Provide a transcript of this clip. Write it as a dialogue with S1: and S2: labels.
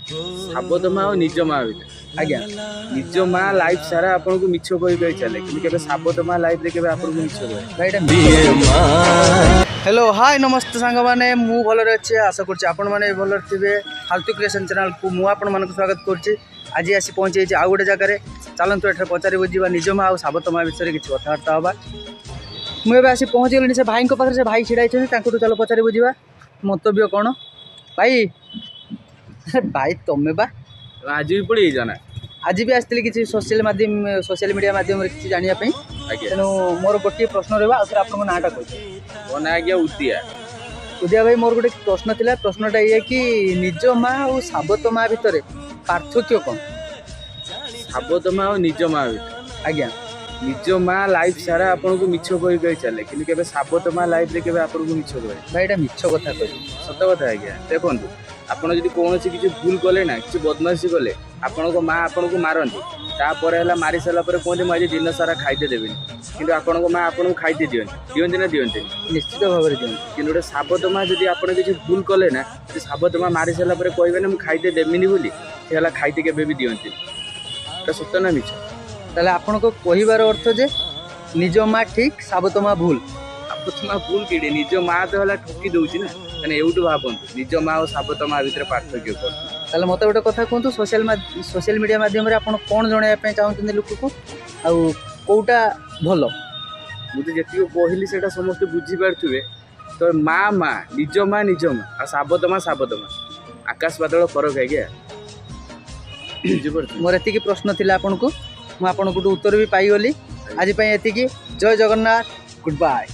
S1: साबत माँ और निज माँ भितर
S2: आज्ञा
S1: निज माँ लाइफ सारा आपन को मिछ कहि कहि चले कि केबे साबत माँ लाइफ रे केबे आपन को मिछ कहि
S2: भाई हेलो हाय नमस्ते सांग मैंने मु भलरे अच्छे आशा करछि आपण माने भलरे थिबे। फालतू क्रिएशन चैनल को मु आपण मानक स्वागत करछि। आज आसी पहुंचे आउ गोटे जगार चलतु एठार पचारि बुझा निज माँ और साबत माँ विषय किसी कथबार्ता हाँ मुझे आसी पहुँची गली से भाई पाखे से भाई छिड़ा चलो पचारि बुझा मंतव्य कौन भाई भाई तुम्हें बा
S1: आज भी पड़ी जाना
S2: आज भी आसती किसी सोशल मीडिया माध्यम किसी जानापी तेणु मोर गोटे प्रश्न रहा आउे आप नाटा कह
S1: मो ना आज्ञा उदिया
S2: उदिया भाई मोर गोटे प्रश्न था प्रश्नटा ये कि निज माँ और साबत माँ भितर पार्थक्य कौन
S1: साबत माँ और निज माँ भितर
S2: आज्ञा
S1: निज माँ लाइफ सारा आपन को मिछ कहि कहि चले कि केबे साबत माँ लाइफ रे केबे आपन को मिछ कहि
S2: भाई एटा मिछ कथा कह
S1: सत कथा आज्ञा देखंतु आपण जदि कौन किसी भूल कले ना किसी बदमाशी कले आपण को माँ आपन को मारती तापर है मारी सारा कहते मुझे दिन सारा खाईते देवी कि आपण को माँ आपन को खाईते दियंती ना दियंती
S2: निश्चित भाव में दिखाते
S1: कि गोटे साबत माँ जदि आप किसी भूल कले ना साबत माँ मारी सारा कहबे ना मुझे खाईते देविनी बोली से खाईते केबे भी दियंती सत्य ना मिछ
S2: ताले आपण को कहिबार अर्थ जे निज माँ ठीक साबत माँ भूल
S1: साबत माँ भूल कि निज माँ तो है ठकी दौची ना मैंने एवटू भावतु निज माँ और साबत माँ भितर पार्थक्य कौन
S2: ताले मत गोटे कथा कहतु सोशल मीडिया माध्यम आपण कौन जनवाई चाहते लोक को आउ कौटा भल
S1: मुझे जी कहली से समस्त बुझीपारे तो माँ माँ निज माँ आ साबत माँ आकाश बादल फरक है क्या
S2: मोर एति प्रश्न थिला आपन को मु आपन को उत्तर भी पाई गली आज पई एति जय जगन्नाथ गुड बाय।